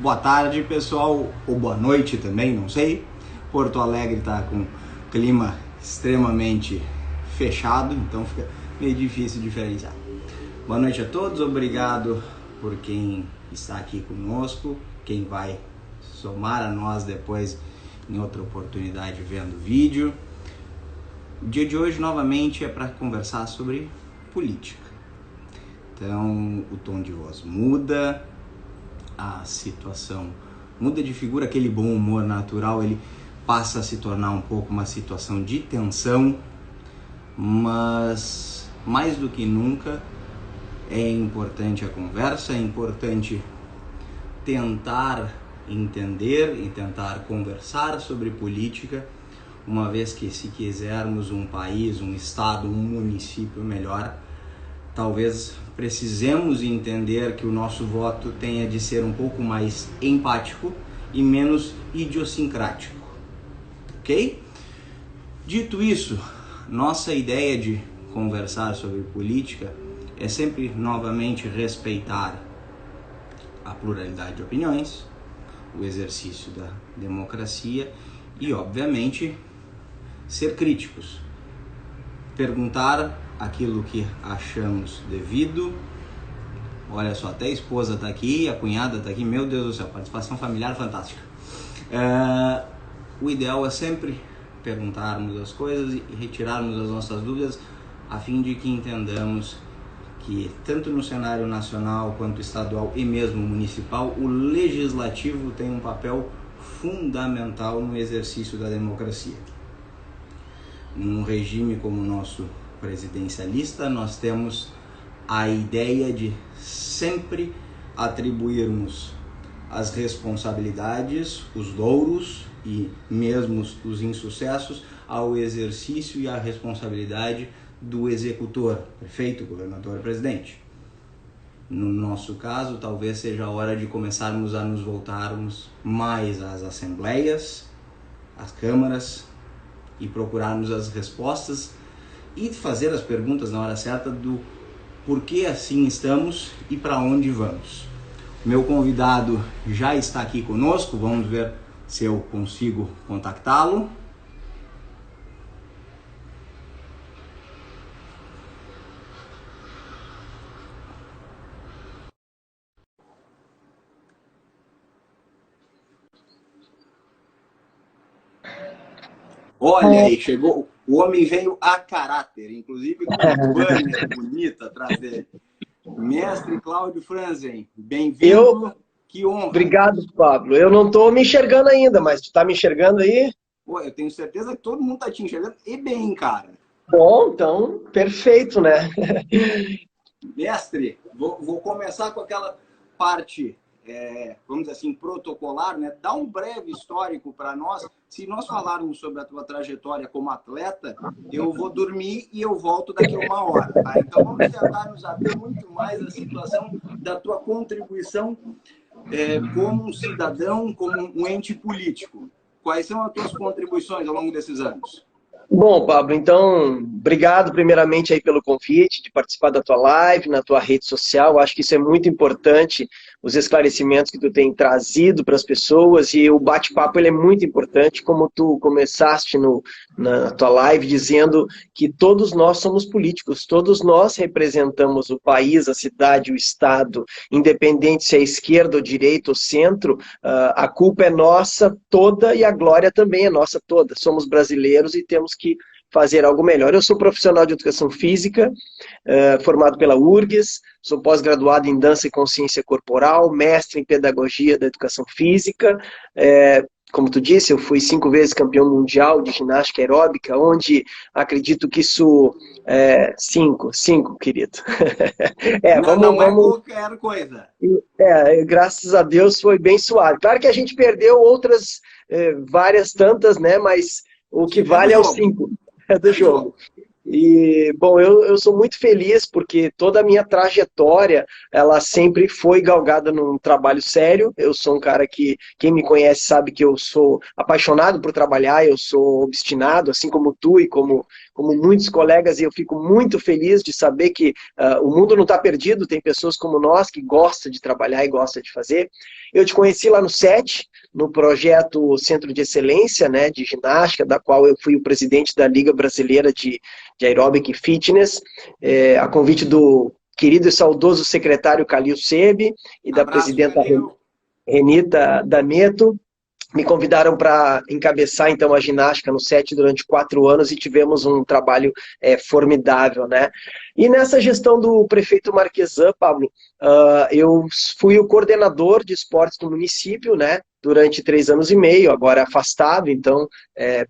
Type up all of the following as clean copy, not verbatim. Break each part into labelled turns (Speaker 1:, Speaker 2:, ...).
Speaker 1: Boa tarde, pessoal, ou boa noite também, não sei. Porto Alegre está com clima extremamente fechado, então fica meio difícil diferenciar. Boa noite a todos, obrigado por quem está aqui conosco, quem vai somar a nós depois em outra oportunidade vendo o vídeo. O dia de hoje novamente é para conversar sobre política. Então o tom de voz muda, a situação muda de figura, aquele bom humor natural ele passa a se tornar um pouco uma situação de tensão, mas mais do que nunca é importante a conversa, é importante tentar entender e tentar conversar sobre política, uma vez que se quisermos um país, um estado, um município melhor, talvez precisemos entender que o nosso voto tenha de ser um pouco mais empático e menos idiosincrático, ok? Dito isso, nossa ideia de conversar sobre política é sempre novamente respeitar a pluralidade de opiniões, o exercício da democracia e, obviamente, ser críticos. Perguntar aquilo que achamos devido. Olha só, até a esposa está aqui, a cunhada está aqui, meu Deus do céu, participação familiar fantástica. O ideal é sempre perguntarmos as coisas e retirarmos as nossas dúvidas, a fim de que entendamos que tanto no cenário nacional quanto estadual e mesmo municipal, o legislativo tem um papel fundamental no exercício da democracia. Num regime como o nosso presidencialista, nós temos a ideia de sempre atribuirmos as responsabilidades, os louros e mesmo os insucessos ao exercício e à responsabilidade do executor, prefeito, governador e presidente. No nosso caso, talvez seja a hora de começarmos a nos voltarmos mais às assembleias, às câmaras e procurarmos as respostas e fazer as perguntas na hora certa do porquê assim estamos e para onde vamos. Meu convidado já está aqui conosco, vamos ver se eu consigo contactá-lo. Olha aí, chegou, o homem veio a caráter, inclusive com uma banner bonita atrás dele. Mestre Cláudio Franzen, bem-vindo, que honra.
Speaker 2: Obrigado, Pablo. Eu não estou me enxergando ainda, mas tu está me enxergando aí?
Speaker 1: Pô, eu tenho certeza que todo mundo está te enxergando e bem, cara.
Speaker 2: Bom, então, perfeito, né?
Speaker 1: Mestre, vou começar com aquela parte, vamos dizer assim, protocolar, né? Dá um breve histórico para nós. Se nós falarmos sobre a tua trajetória como atleta, eu vou dormir e eu volto daqui a 1 hora. Tá? Então vamos tentar nos ater muito mais à situação da tua contribuição como um cidadão, como um ente político. Quais são as tuas contribuições ao longo desses anos?
Speaker 2: Bom, Pablo, então, obrigado primeiramente aí pelo convite de participar da tua live, na tua rede social. Acho que isso é muito importante, os esclarecimentos que tu tem trazido para as pessoas, e o bate-papo ele é muito importante, como tu começaste na tua live dizendo que todos nós somos políticos, todos nós representamos o país, a cidade, o estado, independente se é esquerda ou direita ou centro, a culpa é nossa toda e a glória também é nossa toda. Somos brasileiros e temos que fazer algo melhor. Eu sou profissional de educação física, formado pela URGS, sou pós-graduado em dança e consciência corporal, mestre em pedagogia da educação física. Como tu disse, eu fui 5 vezes campeão mundial de ginástica aeróbica, onde acredito que isso... 5, querido.
Speaker 1: Não é qualquer coisa.
Speaker 2: Graças a Deus foi bem suave. Claro que a gente perdeu outras, várias tantas, né? Mas o que vale é o 5 do jogo. E, bom, eu sou muito feliz porque toda a minha trajetória, ela sempre foi galgada num trabalho sério. Eu sou um cara que, quem me conhece sabe que eu sou apaixonado por trabalhar, eu sou obstinado, assim como tu e como como muitos colegas, e eu fico muito feliz de saber que o mundo não está perdido, tem pessoas como nós que gostam de trabalhar e gostam de fazer. Eu te conheci lá no SET, no projeto Centro de Excelência, né, de ginástica, da qual eu fui o presidente da Liga Brasileira de Aeróbica e Fitness, a convite do querido e saudoso secretário Calil Sebe e da presidenta Renita D'Ameto. Me convidaram para encabeçar, então, a ginástica no SET durante 4 anos e tivemos um trabalho formidável, né? E nessa gestão do prefeito Marquesan, Pablo, eu fui o coordenador de esportes do município, né? Durante 3 anos e meio, agora afastado, então,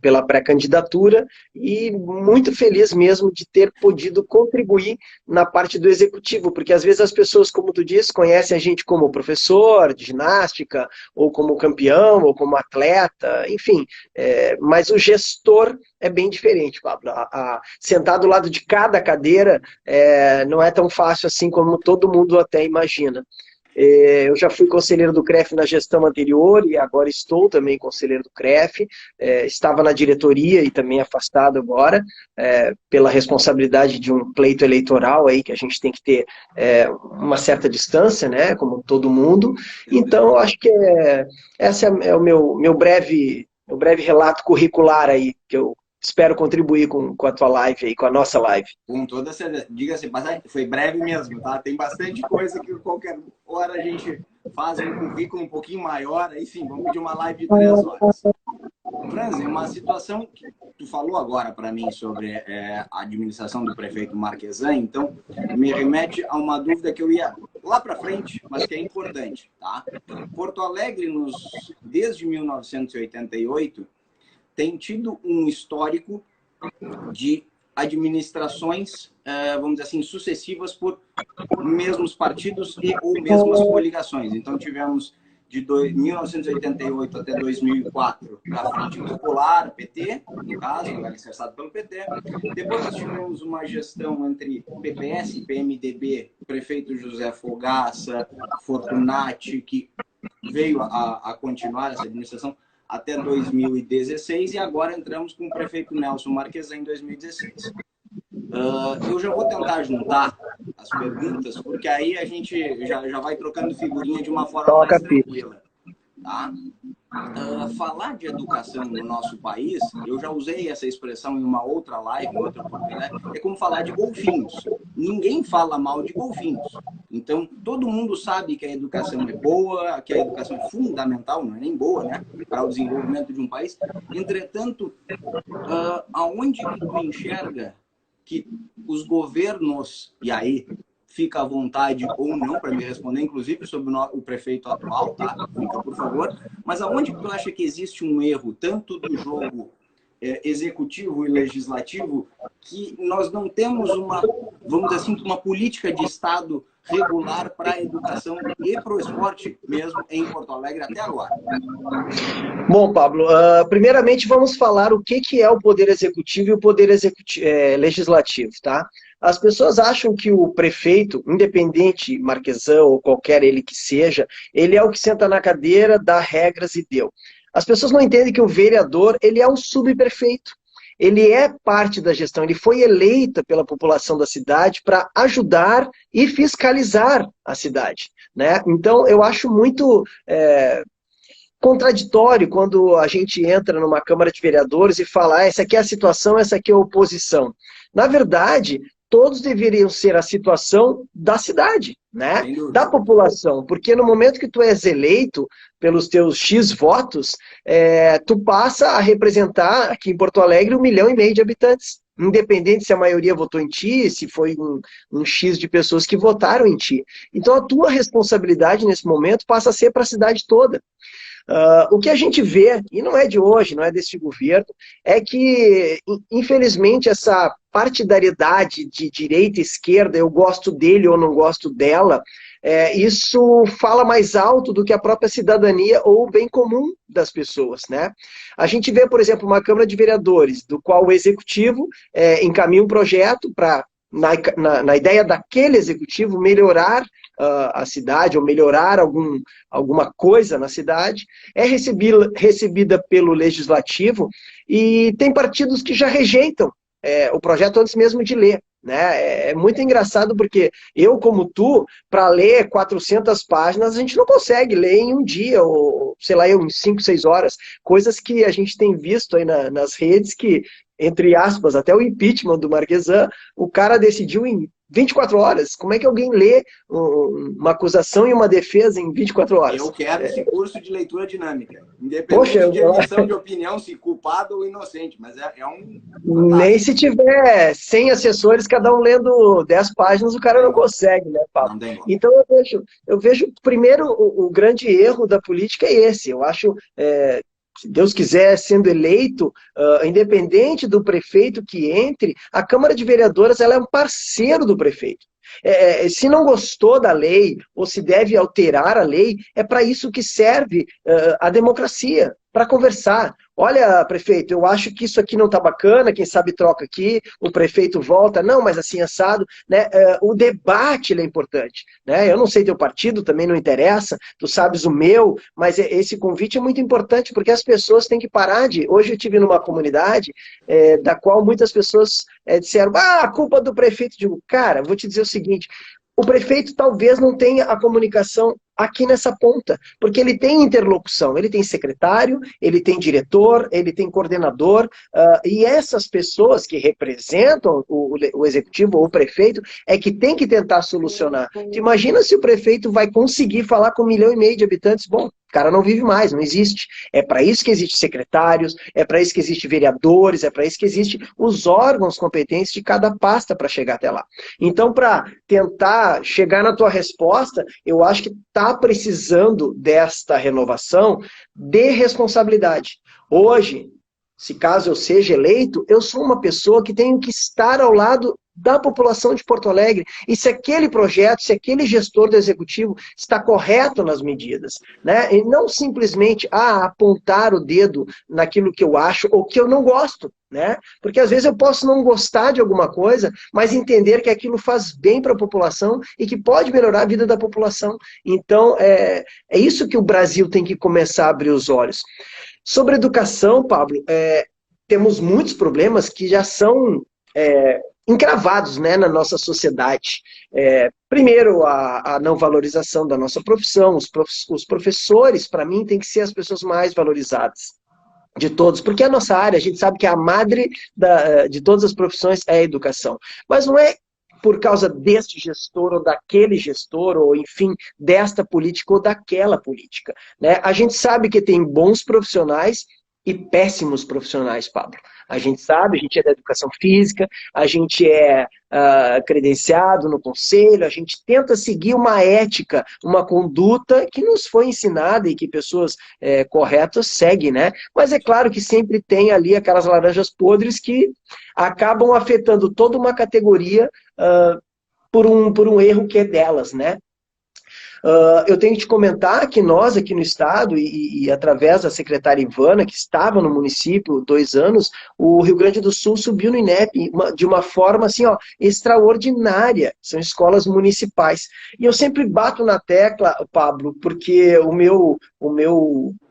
Speaker 2: pela pré-candidatura, e muito feliz mesmo de ter podido contribuir na parte do executivo, porque às vezes as pessoas, como tu disse, conhecem a gente como professor de ginástica, ou como campeão, ou como atleta, enfim, mas o gestor é bem diferente, Pablo. Sentar do lado de cada cadeira não é tão fácil assim como todo mundo até imagina. Eu já fui conselheiro do CREF na gestão anterior e agora estou também conselheiro do CREF. Estava na diretoria e também afastado agora, pela responsabilidade de um pleito eleitoral aí, que a gente tem que ter uma certa distância, né, como todo mundo. Então, eu acho que esse é o meu breve relato curricular aí, que eu espero contribuir com a tua live aí, com a nossa live.
Speaker 1: Com toda certeza. Diga-se, foi breve mesmo, tá? Tem bastante coisa que qualquer hora a gente faz um currículo um pouquinho maior. Aí sim, vamos pedir uma live de 3 horas. Franzi, uma situação que tu falou agora para mim sobre a administração do prefeito Marquesan, então me remete a uma dúvida que eu ia lá para frente, mas que é importante, tá? Porto Alegre, desde 1988, tem tido um histórico de administrações, vamos dizer assim, sucessivas por mesmos partidos ou mesmas coligações. Então, tivemos de 1988 até 2004 a Frente Popular, PT, no caso, alicerçado pelo PT. Depois nós tivemos uma gestão entre PPS e PMDB, prefeito José Fogaça, Fortunati, que veio a continuar essa administração até 2016, e agora entramos com o prefeito Nelson Marquesan em 2016. Eu já vou tentar juntar as perguntas, porque aí a gente já vai trocando figurinha de uma forma mais tranquila. Tá? Falar de educação no nosso país, eu já usei essa expressão em uma outra live, outra oportunidade, é como falar de golfinhos. Ninguém fala mal de golfinhos. Então, todo mundo sabe que a educação é boa, que a educação é fundamental, não é nem boa, né, para o desenvolvimento de um país. Entretanto, aonde tu enxerga que os governos, e aí fica à vontade ou não para me responder, inclusive sobre o prefeito atual, tá? Fica, por favor. Mas aonde tu acha que existe um erro, tanto do jogo executivo e legislativo, que nós não temos vamos dizer assim, uma política de Estado regular para a educação e para o esporte mesmo em Porto Alegre até agora?
Speaker 2: Bom, Pablo, primeiramente vamos falar o que é o poder executivo e o poder legislativo, tá? As pessoas acham que o prefeito, independente, Marquesan ou qualquer ele que seja, ele é o que senta na cadeira, dá regras e deu. As pessoas não entendem que o vereador, ele é um subprefeito. Ele é parte da gestão, ele foi eleito pela população da cidade para ajudar e fiscalizar a cidade, né? Então, eu acho muito contraditório quando a gente entra numa Câmara de Vereadores e fala, essa aqui é a situação, essa aqui é a oposição. Na verdade, todos deveriam ser a situação da cidade, né? Da população, porque no momento que tu és eleito pelos teus X votos, tu passa a representar aqui em Porto Alegre 1,5 milhão de habitantes, independente se a maioria votou em ti, se foi um X de pessoas que votaram em ti. Então a tua responsabilidade nesse momento passa a ser para a cidade toda. O que a gente vê, e não é de hoje, não é deste governo, é que, infelizmente, essa partidariedade de direita e esquerda, eu gosto dele ou não gosto dela, isso fala mais alto do que a própria cidadania ou o bem comum das pessoas, né? A gente vê, por exemplo, uma Câmara de Vereadores, do qual o Executivo encaminha um projeto para, na ideia daquele Executivo, melhorar a cidade ou melhorar alguma coisa na cidade, é recebida pelo Legislativo e tem partidos que já rejeitam o projeto antes mesmo de ler. Né? É muito engraçado porque eu, como tu, para ler 400 páginas, a gente não consegue ler em um dia, ou sei lá, em 5, 6 horas. Coisas que a gente tem visto aí nas redes que, entre aspas, até o impeachment do Marquesan, o cara decidiu em 24 horas. Como é que alguém lê uma acusação e uma defesa em 24 horas?
Speaker 1: Eu quero esse curso de leitura dinâmica,
Speaker 2: Poxa,
Speaker 1: independente de emissão de opinião, se culpado ou inocente, mas é um
Speaker 2: nem se tiver 100 assessores, cada um lendo 10 páginas, o cara não consegue, né, Pablo? Então eu vejo primeiro, o grande erro da política é esse. Eu acho, se Deus quiser, sendo eleito, independente do prefeito que entre, a Câmara de Vereadores ela é um parceiro do prefeito. Se não gostou da lei, ou se deve alterar a lei, é para isso que serve a democracia, para conversar. Olha, prefeito, eu acho que isso aqui não está bacana, quem sabe troca aqui, o prefeito volta, não, mas assim, assado, né? O debate ele é importante, né? Eu não sei teu partido, também não interessa, tu sabes o meu, mas esse convite é muito importante, porque as pessoas têm que parar de... Hoje eu estive numa comunidade da qual muitas pessoas disseram, a culpa do prefeito. Digo, cara, vou te dizer o seguinte, o prefeito talvez não tenha a comunicação aqui nessa ponta, porque ele tem interlocução, ele tem secretário, ele tem diretor, ele tem coordenador, e essas pessoas que representam o executivo ou o prefeito é que tem que tentar solucionar. Tu imagina se o prefeito vai conseguir falar com 1,5 milhão de habitantes? Bom, o cara não vive mais, não existe. É para isso que existem secretários, é para isso que existem vereadores, é para isso que existem os órgãos competentes de cada pasta para chegar até lá. Então, para tentar chegar na tua resposta, eu acho que está precisando desta renovação de responsabilidade. Hoje, se caso eu seja eleito, eu sou uma pessoa que tenho que estar ao lado da população de Porto Alegre. E se aquele projeto, se aquele gestor do executivo está correto nas medidas, né? E não simplesmente apontar o dedo naquilo que eu acho ou que eu não gosto, né? Porque às vezes eu posso não gostar de alguma coisa, mas entender que aquilo faz bem para a população e que pode melhorar a vida da população. Então, é isso que o Brasil tem que começar a abrir os olhos. Sobre educação, Pablo, temos muitos problemas que já são encravados, né, na nossa sociedade. Primeiro, a não valorização da nossa profissão. Os professores, para mim, têm que ser as pessoas mais valorizadas de todos, porque a nossa área, a gente sabe que a madre de todas as profissões é a educação. Mas não é por causa deste gestor ou daquele gestor, ou enfim, desta política ou daquela política, né? A gente sabe que tem bons profissionais e péssimos profissionais, Pablo. A gente sabe, a gente é da educação física, a gente é credenciado no conselho, a gente tenta seguir uma ética, uma conduta que nos foi ensinada e que pessoas corretas seguem, né? Mas é claro que sempre tem ali aquelas laranjas podres que acabam afetando toda uma categoria por um erro que é delas, né? Eu tenho que te comentar que nós aqui no estado, e através da secretária Ivana, que estava no município 2 anos, o Rio Grande do Sul subiu no INEP de uma forma assim, extraordinária. São escolas municipais. E eu sempre bato na tecla, Pablo, porque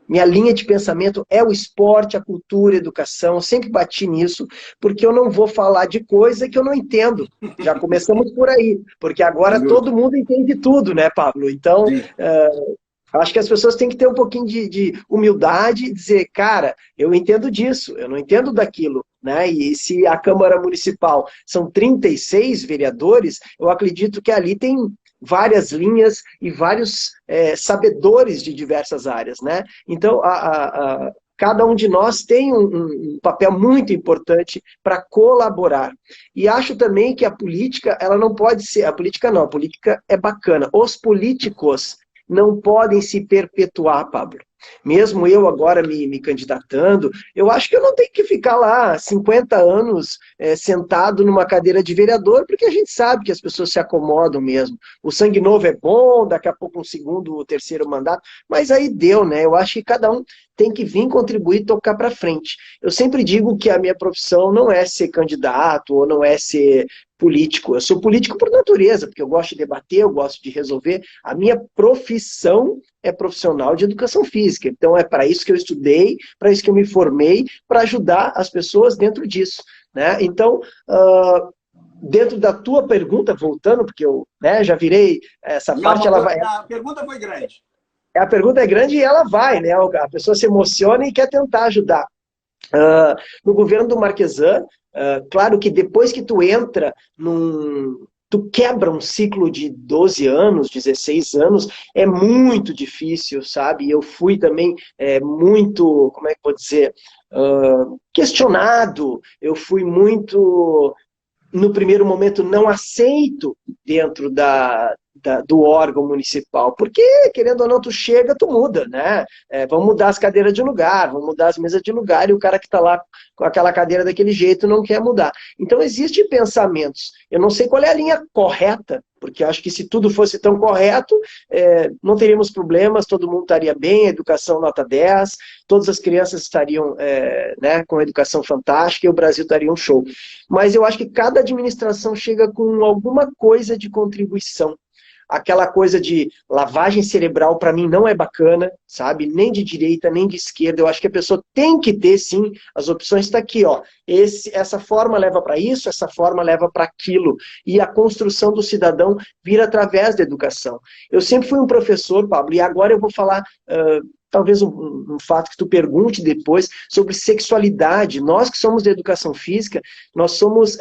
Speaker 2: minha linha de pensamento é o esporte, a cultura, a educação. Eu sempre bati nisso, porque eu não vou falar de coisa que eu não entendo. Já começamos por aí, porque agora todo mundo entende tudo, né, Pablo? Então, acho que as pessoas têm que ter um pouquinho de humildade e dizer, cara, eu entendo disso, eu não entendo daquilo, né? E se a Câmara Municipal são 36 vereadores, eu acredito que ali tem várias linhas e vários sabedores de diversas áreas, né? Então, cada um de nós tem um papel muito importante para colaborar. E acho também que a política, ela não pode ser... A política não, a política é bacana. Os políticos não podem se perpetuar, Pablo. Mesmo eu agora me candidatando, eu acho que eu não tenho que ficar lá 50 anos sentado numa cadeira de vereador, porque a gente sabe que as pessoas se acomodam mesmo. O sangue novo é bom, daqui a pouco um segundo ou terceiro mandato, mas aí deu, né? Eu acho que cada um tem que vir contribuir e tocar para frente. Eu sempre digo que a minha profissão não é ser candidato ou não é ser político. Eu sou político por natureza, porque eu gosto de debater, eu gosto de resolver. A minha profissão é profissional de educação física. Então é para isso que eu estudei, para isso que eu me formei, para ajudar as pessoas dentro disso. né? Então, dentro da tua pergunta, voltando, porque eu, né, já virei essa parte, ela vai...
Speaker 1: A pergunta foi grande.
Speaker 2: A pergunta é grande e ela vai, né? A pessoa se emociona e quer tentar ajudar. No governo do Marquesan, claro que depois que tu entra tu quebra um ciclo de 12 anos, 16 anos, é muito difícil, sabe? Eu fui também muito, como é que vou dizer, questionado, eu fui muito, no primeiro momento, não aceito dentro do órgão municipal, porque, querendo ou não, tu chega, tu muda, né? Vamos mudar as cadeiras de lugar, vamos mudar as mesas de lugar, e o cara que está lá com aquela cadeira daquele jeito não quer mudar. Então, existem pensamentos. Eu não sei qual é a linha correta, porque acho que se tudo fosse tão correto, não teríamos problemas, todo mundo estaria bem, educação nota 10, todas as crianças estariam né, com educação fantástica e o Brasil estaria um show. Mas eu acho que cada administração chega com alguma coisa de contribuição. Aquela coisa de lavagem cerebral, para mim, não é bacana, sabe? Nem de direita, nem de esquerda. Eu acho que a pessoa tem que ter, sim, as opções estão aqui, ó. Essa forma leva para isso, essa forma leva para aquilo. E a construção do cidadão vira através da educação. Eu sempre fui um professor, Pablo, e agora eu vou falar... talvez um fato que tu pergunte depois, sobre sexualidade. Nós que somos de educação física, nós somos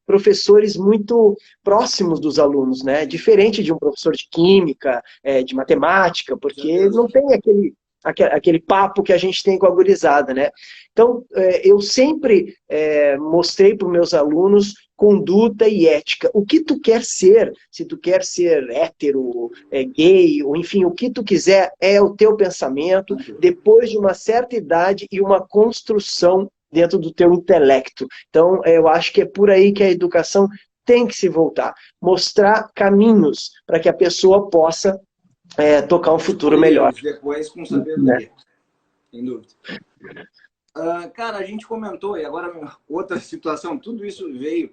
Speaker 2: professores muito próximos dos alunos, né? Diferente de um professor de química, de matemática, porque não tem aquele papo que a gente tem com a gurizada, né? Então, eu sempre mostrei para os meus alunos conduta e ética. O que tu quer ser, se tu quer ser hétero, gay, ou enfim, o que tu quiser é o teu pensamento, depois de uma certa idade e uma construção dentro do teu intelecto. Então, eu acho que é por aí que a educação tem que se voltar. Mostrar caminhos para que a pessoa possa tocar um futuro melhor.
Speaker 1: Depois com sabedoria, sem dúvida. Cara, a gente comentou, e agora outra situação, tudo isso veio,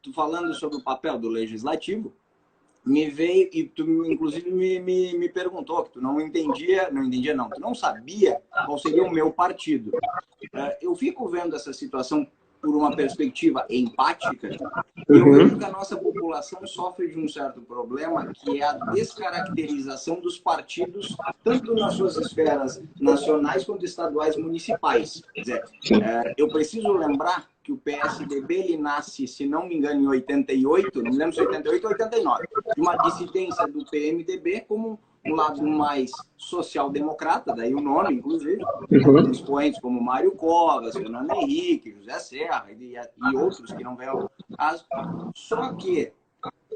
Speaker 1: tu falando sobre o papel do legislativo, me veio, e tu inclusive me perguntou, que tu não entendia não, tu não sabia qual seria o meu partido. Eu fico vendo essa situação por uma perspectiva empática, eu vejo que a nossa população sofre de um certo problema, que é a descaracterização dos partidos, tanto nas suas esferas nacionais quanto estaduais municipais. Quer dizer, eu preciso lembrar que o PSDB ele nasce, se não me engano, em 88, não me lembro se 88 ou 89, de uma dissidência do PMDB como um lado mais social-democrata, daí o nome, inclusive, expoentes como Mário Covas, Fernando Henrique, José Serra e outros que não vêm ao caso. Só que,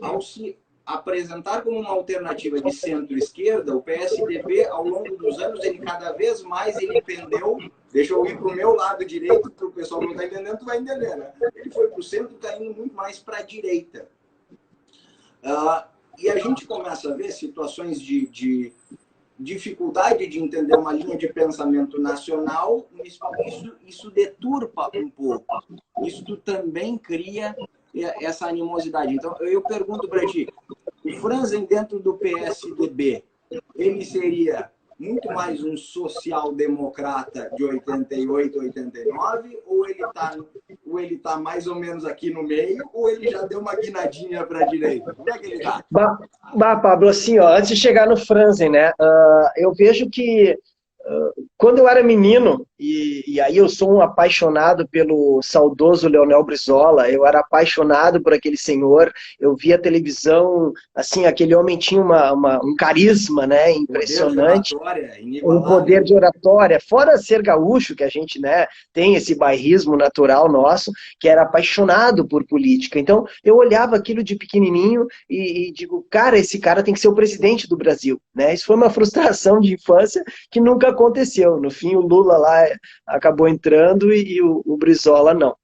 Speaker 1: ao se apresentar como uma alternativa de centro-esquerda, o PSDB, ao longo dos anos, ele cada vez mais ele pendeu. Deixa eu ir para o meu lado direito, para o pessoal não está entendendo, tu vai entender, né? Ele foi para o centro, está indo muito mais para a direita. E a gente começa a ver situações de dificuldade de entender uma linha de pensamento nacional, isso deturpa um pouco. Isso também cria essa animosidade. Então, eu pergunto para ti, o Franzen dentro do PSDB, ele seria muito mais um social-democrata de 88, 89, ou ele tá mais ou menos aqui no meio, ou ele já deu uma guinadinha para a direita? Como é que ele tá?
Speaker 2: Pablo, assim, ó, antes de chegar no Franzen, né, eu vejo que quando eu era menino, e aí eu sou um apaixonado pelo saudoso Leonel Brizola, eu era apaixonado por aquele senhor, eu via a televisão, assim, aquele homem tinha um carisma, né, impressionante, um poder de oratória, fora ser gaúcho, que a gente, né, tem esse bairrismo natural nosso, que era apaixonado por política. Então, eu olhava aquilo de pequenininho e digo, cara, esse cara tem que ser o presidente do Brasil, né, isso foi uma frustração de infância que nunca aconteceu. No fim, o Lula lá acabou entrando e o Brizola não.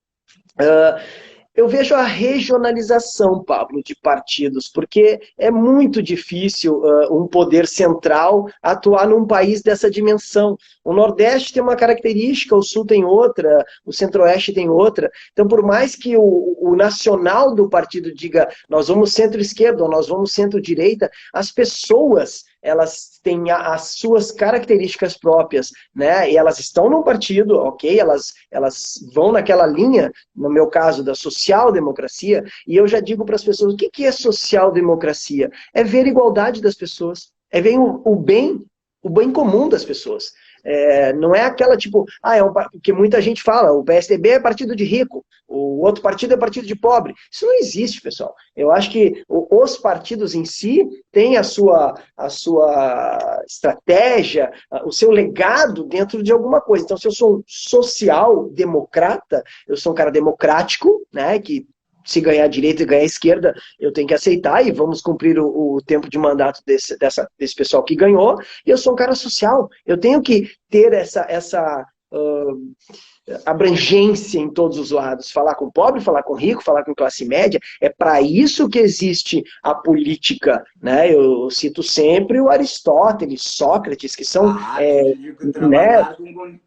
Speaker 2: Eu vejo a regionalização, Pablo, de partidos, porque é muito difícil um poder central atuar num país dessa dimensão. O Nordeste tem uma característica, o Sul tem outra, o Centro-Oeste tem outra. Então, por mais que o nacional do partido diga nós vamos centro-esquerda ou nós vamos centro-direita, as pessoas elas têm as suas características próprias, né? E elas estão num partido, ok? Elas vão naquela linha, no meu caso, da social-democracia, e eu já digo para as pessoas, o que é social-democracia? É ver a igualdade das pessoas, é ver o bem comum das pessoas. Não é aquela tipo, que muita gente fala, o PSDB é partido de rico, o outro partido é partido de pobre. Isso não existe, pessoal. Eu acho que os partidos em si têm a sua estratégia, o seu legado dentro de alguma coisa. Então, se eu sou um social-democrata, eu sou um cara democrático, né, que se ganhar a direita e ganhar a esquerda, eu tenho que aceitar e vamos cumprir o tempo de mandato desse pessoal que ganhou. E eu sou um cara social. Eu tenho que ter essa abrangência em todos os lados. Falar com pobre, falar com rico, falar com classe média. É para isso que existe a política, né? Eu cito sempre o Aristóteles, Sócrates, que são...
Speaker 1: trabalhar com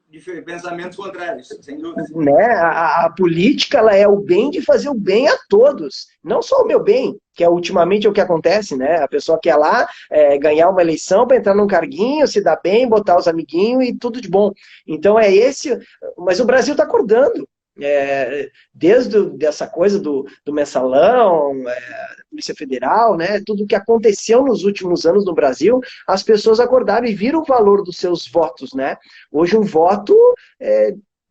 Speaker 1: pensamentos contrários, sem dúvida.
Speaker 2: Né? A política, ela é o bem de fazer o bem a todos. Não só o meu bem, que é ultimamente o que acontece, né? A pessoa quer lá ganhar uma eleição para entrar num carguinho, se dar bem, botar os amiguinhos e tudo de bom. Então é esse... Mas o Brasil está acordando. Desde essa coisa do mensalão, Polícia Federal, né, tudo que aconteceu nos últimos anos no Brasil, as pessoas acordaram e viram o valor dos seus votos, né? Hoje um voto,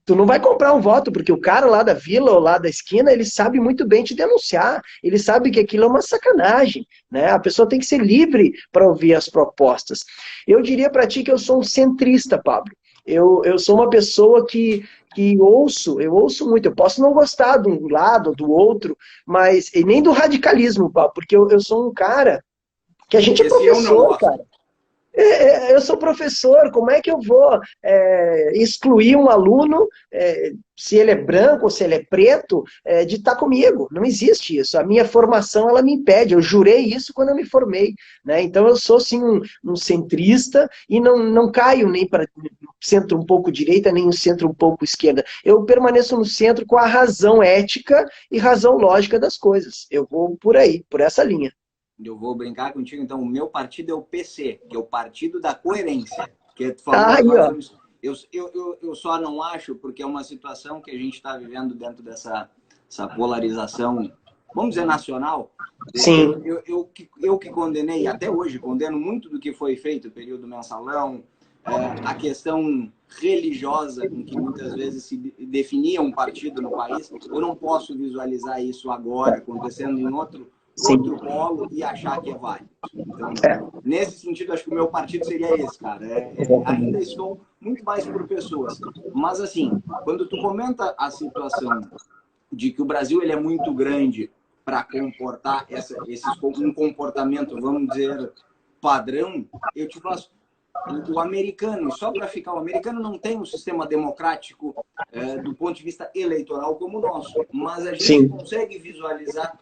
Speaker 2: tu não vai comprar um voto, porque o cara lá da vila ou lá da esquina, ele sabe muito bem te denunciar, ele sabe que aquilo é uma sacanagem, né? A pessoa tem que ser livre para ouvir as propostas. Eu diria para ti que eu sou um centrista, Pablo. Eu sou uma pessoa que eu ouço muito, eu posso não gostar de um lado ou do outro, mas e nem do radicalismo, Pablo, porque eu sou um cara que a gente é professor, cara. Eu sou professor, como é que eu vou excluir um aluno, se ele é branco ou se ele é preto, de estar comigo? Não existe isso. A minha formação, ela me impede. Eu jurei isso quando eu me formei, né? Então eu sou, sim, um centrista e não caio nem para centro um pouco direita, nem um centro um pouco esquerda. Eu permaneço no centro com a razão ética e razão lógica das coisas. Eu vou por aí, por essa linha.
Speaker 1: Eu vou brincar contigo, então, o meu partido é o PC, que é o Partido da Coerência. Que tu falou, eu só não acho, porque é uma situação que a gente está vivendo dentro dessa polarização, vamos dizer, nacional.
Speaker 2: Sim.
Speaker 1: Eu que condenei, até hoje, condeno muito do que foi feito, o período mensalão, a questão religiosa com que muitas vezes se definia um partido no país. Eu não posso visualizar isso agora, acontecendo em outro polo e achar que é válido. Então, nesse sentido, acho que o meu partido seria esse, cara. Ainda estou muito mais por pessoas. Mas, assim, quando tu comenta a situação de que o Brasil ele é muito grande para comportar um comportamento, vamos dizer, padrão, eu te faço... O americano, só para ficar, o americano não tem um sistema democrático do ponto de vista eleitoral como o nosso, mas a gente consegue visualizar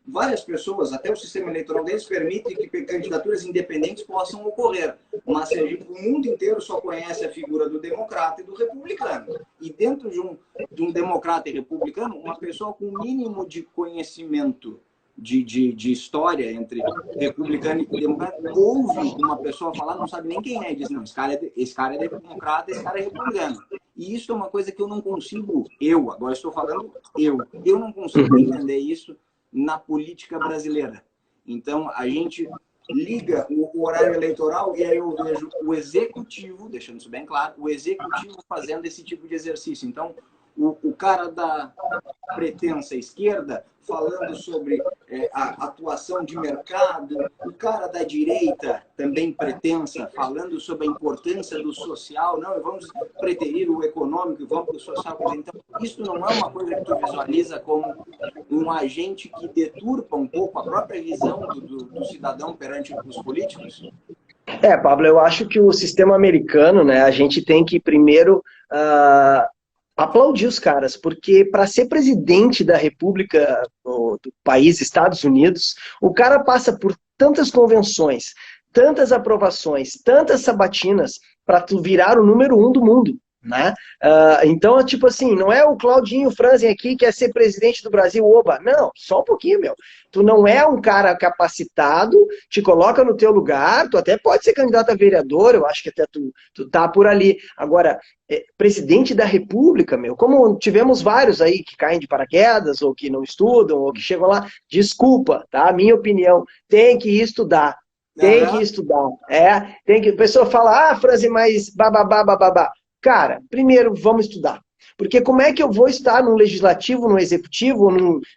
Speaker 1: várias pessoas, até o sistema eleitoral deles permite que candidaturas independentes possam ocorrer. Mas o mundo inteiro só conhece a figura do democrata e do republicano. E dentro de um democrata e republicano, uma pessoa com o mínimo de conhecimento de história entre republicano e democrata, ouve uma pessoa falar, não sabe nem quem é, e diz, não, esse cara é democrata, esse cara é republicano. E isso é uma coisa que eu não consigo, agora estou falando eu não consigo entender isso na política brasileira. Então, a gente liga o horário eleitoral e aí eu vejo o executivo, deixando isso bem claro, o executivo fazendo esse tipo de exercício. Então, o cara da pretensa esquerda falando sobre a atuação de mercado, o cara da direita, também pretensa, falando sobre a importância do social, não, vamos preterir o econômico e vamos para o social. Então, isso não é uma coisa que tu visualiza como um agente que deturpa um pouco a própria visão do cidadão perante os políticos?
Speaker 2: Pablo, eu acho que o sistema americano, né, a gente tem que primeiro aplaudir os caras, porque para ser presidente da República do país, Estados Unidos, o cara passa por tantas convenções, tantas aprovações, tantas sabatinas para tu virar o número 1 do mundo. né? Então, tipo assim, não é o Claudinho Franzen aqui que quer ser presidente do Brasil, oba. Não, só um pouquinho, meu. Tu não é um cara capacitado, te coloca no teu lugar, tu até pode ser candidato a vereador, eu acho que até tu tá por ali. Agora, presidente da República, meu, como tivemos vários aí que caem de paraquedas, ou que não estudam, ou que chegam lá, desculpa, tá? Minha opinião, tem que estudar. Tem que estudar. Tem que. A pessoa fala, Franzi, mas bababá, bababá. Cara, primeiro vamos estudar. Porque como é que eu vou estar no legislativo, no executivo,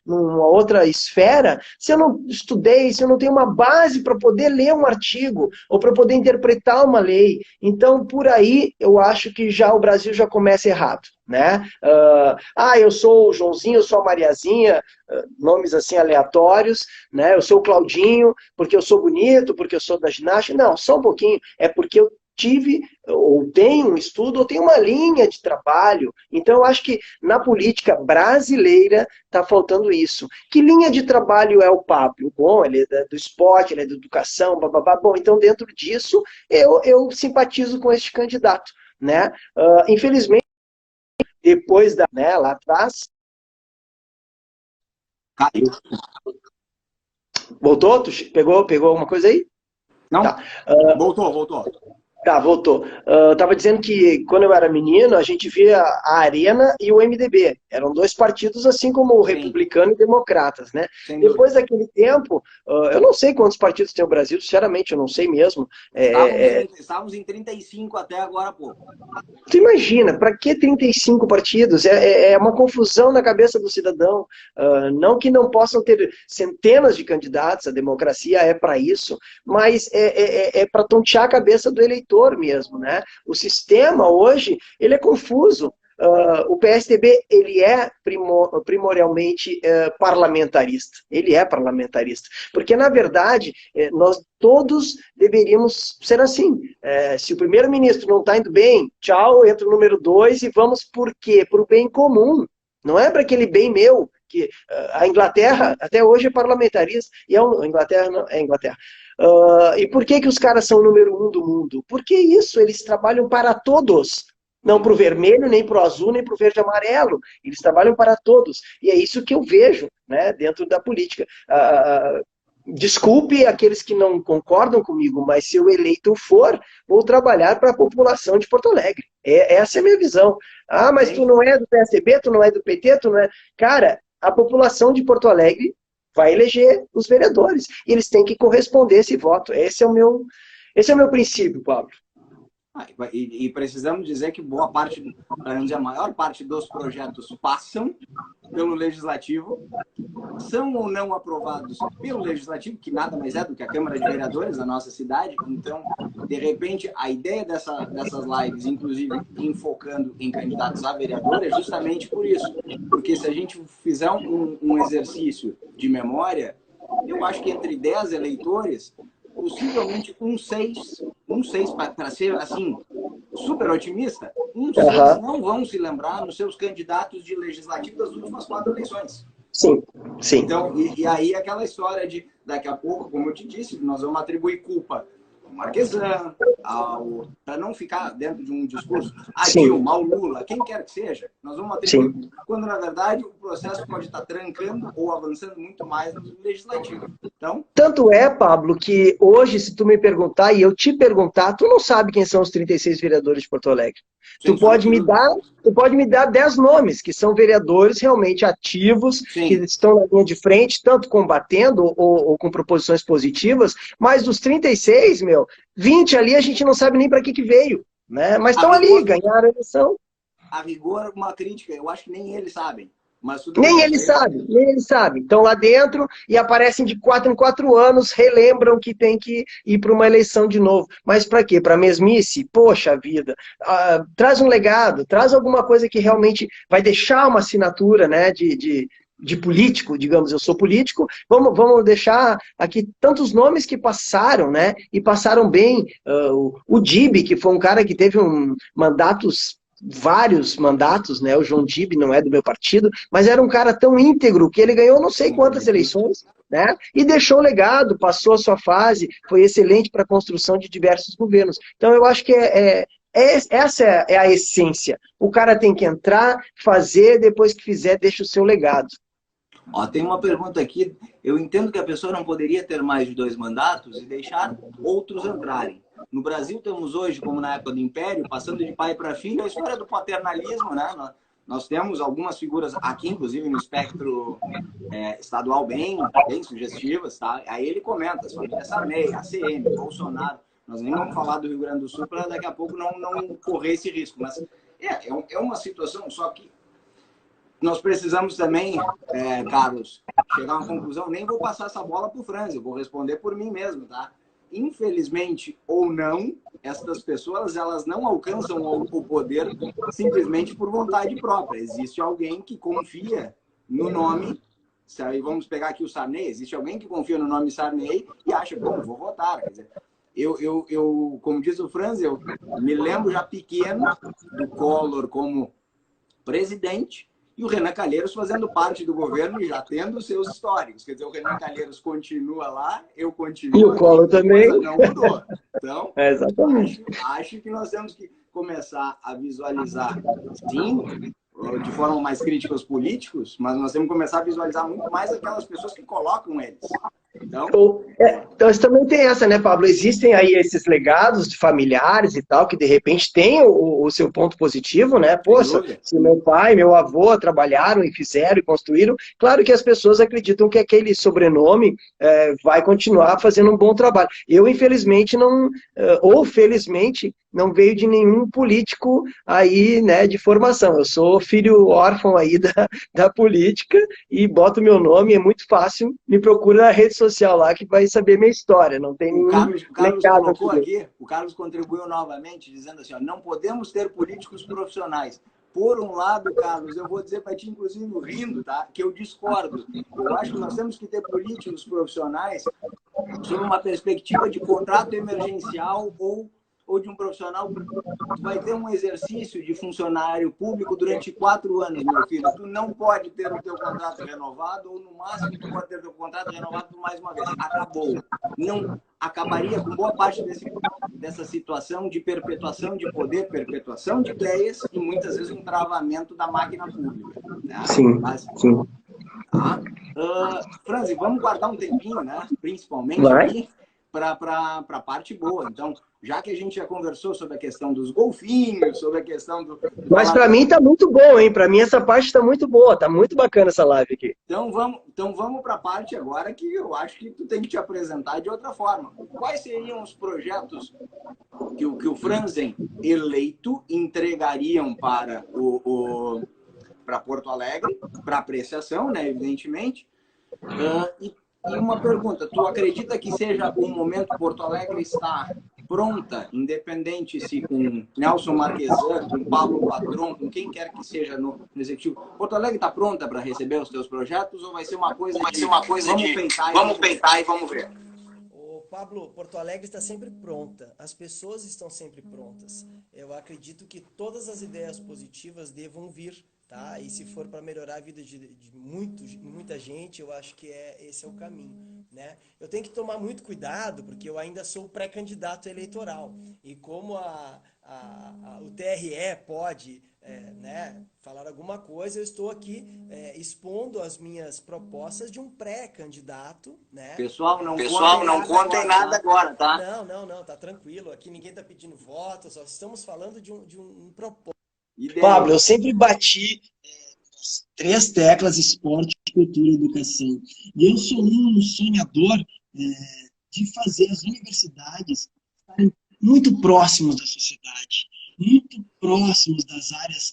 Speaker 2: numa outra esfera, se eu não estudei, se eu não tenho uma base para poder ler um artigo, ou para poder interpretar uma lei? Então, por aí, eu acho que já o Brasil já começa errado, né? Eu sou o Joãozinho, eu sou a Mariazinha, nomes assim aleatórios, né? Eu sou o Claudinho, porque eu sou bonito, porque eu sou da ginástica. Não, só um pouquinho. É porque eu tive, ou tenho um estudo, ou tenho uma linha de trabalho. Então, eu acho que na política brasileira está faltando isso. Que linha de trabalho é o Pablo? Bom, ele é do esporte, ele é da educação, bababá. Bom, então, dentro disso, eu simpatizo com este candidato, né? Infelizmente, depois lá atrás...
Speaker 1: Caiu.
Speaker 2: Voltou? Tu pegou alguma coisa aí?
Speaker 1: Não?
Speaker 2: Tá.
Speaker 1: Voltou.
Speaker 2: Tá, voltou. Tava dizendo que quando eu era menino, a gente via a Arena e o MDB. Eram dois partidos, assim como o Republicano e Democratas, né? Depois daquele tempo, eu não sei quantos partidos tem o Brasil, sinceramente, eu não sei mesmo.
Speaker 1: Estávamos em 35 até agora há pouco.
Speaker 2: Tu imagina, para que 35 partidos? É uma confusão na cabeça do cidadão. Não que não possam ter centenas de candidatos, a democracia é para isso, mas é para tontear a cabeça do eleitor mesmo, né? O sistema hoje, ele é confuso. O PSDB, ele é primordialmente parlamentarista. Ele é parlamentarista. Porque, na verdade, nós todos deveríamos ser assim. Se o primeiro-ministro não está indo bem, tchau, entra o número 2 e vamos por quê? Para o bem comum. Não é para aquele bem meu, que a Inglaterra até hoje é parlamentarista, e a Inglaterra não é Inglaterra. E por que os caras são o número 1 do mundo? Porque isso, eles trabalham para todos. Não para o vermelho, nem para o azul, nem para o verde e amarelo. Eles trabalham para todos. E é isso que eu vejo, né, dentro da política. Desculpe aqueles que não concordam comigo, mas se eu eleito for, vou trabalhar para a população de Porto Alegre. Essa é a minha visão. Mas tu não é do PSDB, tu não é do PT, tu não é... Cara, a população de Porto Alegre vai eleger os vereadores. E eles têm que corresponder a esse voto. Esse é o meu princípio, Pablo.
Speaker 1: E precisamos dizer que boa parte, para não dizer a maior parte dos projetos passam pelo Legislativo, são ou não aprovados pelo Legislativo, que nada mais é do que a Câmara de Vereadores da nossa cidade. Então, de repente, a ideia dessas lives, inclusive enfocando em candidatos a vereador, é justamente por isso. Porque se a gente fizer um exercício de memória, eu acho que entre 10 eleitores, possivelmente um 6 para ser assim, super otimista, 6 não vão se lembrar nos seus candidatos de legislativo das últimas 4 eleições.
Speaker 2: Sim.
Speaker 1: Então, e aí aquela história de, daqui a pouco, como eu te disse, nós vamos atribuir culpa ao Marquesan, para não ficar dentro de um discurso, a Dilma, ao Lula, quem quer que seja, nós vamos atribuir culpa, quando na verdade o processo pode estar trancando ou avançando muito mais no legislativo. Então,
Speaker 2: tanto é, Pablo, que hoje, se tu me perguntar e eu te perguntar, tu não sabe quem são os 36 vereadores de Porto Alegre. Tu pode me dar 10 nomes, que são vereadores realmente ativos, que estão na linha de frente, tanto combatendo ou com proposições positivas, mas dos 36, 20 ali a gente não sabe nem para que veio, né? Mas estão ali, ganharam a eleição.
Speaker 1: A rigor, uma crítica, eu acho que nem eles sabem.
Speaker 2: Nem ele sabe. Estão lá dentro e aparecem de 4 em 4 anos, relembram que tem que ir para uma eleição de novo. Mas para quê? Para mesmice? Poxa vida. Traz um legado, traz alguma coisa que realmente vai deixar uma assinatura, né, de político, digamos, eu sou político, vamos deixar aqui tantos nomes que passaram, né, e passaram bem. O Dib, que foi um cara que teve vários mandatos, né? O João Dib não é do meu partido, mas era um cara tão íntegro que ele ganhou não sei quantas eleições, né? E deixou legado, passou a sua fase, foi excelente para a construção de diversos governos. Então eu acho que é essa é a essência. O cara tem que entrar, fazer, depois que fizer, deixa o seu legado.
Speaker 1: Ó, tem uma pergunta aqui. Eu entendo que a pessoa não poderia ter mais de 2 mandatos e deixar outros entrarem. No Brasil temos hoje, como na época do Império, passando de pai para filho, a história do paternalismo, né? Nós temos algumas figuras aqui, inclusive no espectro estadual, bem sugestivas, tá? Aí ele comenta, as famílias Sarney, ACM, Bolsonaro. Nós nem vamos falar do Rio Grande do Sul para daqui a pouco não correr esse risco. Mas é uma situação, só que nós precisamos também, Carlos, chegar a uma conclusão. Nem vou passar essa bola para o Franz, eu vou responder por mim mesmo, tá? Infelizmente ou não, essas pessoas elas não alcançam o poder simplesmente por vontade própria. Existe alguém que confia no nome. Aí vamos pegar aqui o Sarney. Existe alguém que confia no nome Sarney e acha, bom, vou votar. Quer dizer, eu, como diz o Franz, eu me lembro já pequeno do Collor como presidente e o Renan Calheiros fazendo parte do governo e já tendo seus históricos. Quer dizer, o Renan Calheiros continua lá, eu continuo.
Speaker 2: E o Collor também.
Speaker 1: Não mudou. Então,
Speaker 2: exatamente.
Speaker 1: Acho que nós temos que começar a visualizar, sim, de forma mais crítica os políticos, mas nós temos que começar a visualizar muito mais aquelas pessoas que colocam eles. Então,
Speaker 2: então também tem essa, né, Pablo? Existem aí esses legados de familiares e tal, que de repente tem o seu ponto positivo, né? Poxa, se meu pai, meu avô trabalharam e fizeram e construíram, claro que as pessoas acreditam que aquele sobrenome vai continuar fazendo um bom trabalho. Eu, infelizmente, não, ou felizmente, não veio de nenhum político aí, né, de formação. Eu sou filho órfão aí da política e boto meu nome, é muito fácil, me procura na rede social lá que vai saber minha história, não tem nenhum
Speaker 1: o Carlos colocou aqui, o Carlos contribuiu novamente, dizendo assim, ó, não podemos ter políticos profissionais. Por um lado, Carlos, eu vou dizer para ti, inclusive rindo, tá? Que eu discordo. Eu acho que nós temos que ter políticos profissionais sob uma perspectiva de contrato emergencial ou de um profissional que vai ter um exercício de funcionário público durante 4 anos, meu filho. Tu não pode ter o teu contrato renovado, ou no máximo tu pode ter o teu contrato renovado por mais uma vez. Acabou. Não acabaria com boa parte dessa situação de perpetuação de poder, perpetuação de ideias e muitas vezes um travamento da máquina pública. Né?
Speaker 2: Sim, sim.
Speaker 1: Tá? Franzi, vamos guardar um tempinho, né? Principalmente aqui, para a parte boa. Então, já que a gente já conversou sobre a questão dos golfinhos, sobre a questão do...
Speaker 2: Mas para mim tá muito bom, hein? Para mim essa parte tá muito boa, tá muito bacana essa live aqui.
Speaker 1: Então vamos para a parte agora que eu acho que tu tem que te apresentar de outra forma. Quais seriam os projetos que o Franzen eleito entregariam para para Porto Alegre, para apreciação, né, evidentemente, e uma pergunta, tu acredita que seja o momento que Porto Alegre está pronta, independente se com Nelson Marquesan, com Pablo Patron, com quem quer que seja no Executivo, Porto Alegre está pronta para receber os teus projetos ou vai ser uma coisa vamos peitar e vamos ver?
Speaker 3: Pablo, Porto Alegre está sempre pronta, as pessoas estão sempre prontas. Eu acredito que todas as ideias positivas devam vir, tá? E se for para melhorar a vida de muita gente, eu acho que esse é o caminho, né? Eu tenho que tomar muito cuidado, porque eu ainda sou pré-candidato eleitoral. E como o TRE pode né, falar alguma coisa, eu estou aqui expondo as minhas propostas de um pré-candidato, né?
Speaker 1: Pessoal, não contem nada agora, tá?
Speaker 3: Não, tá tranquilo. Aqui ninguém tá pedindo voto, só estamos falando de um propósito.
Speaker 2: Pablo, eu sempre bati as 3 teclas: esporte, cultura e educação. E eu sou um sonhador de fazer as universidades estarem muito próximos da sociedade, muito próximos das áreas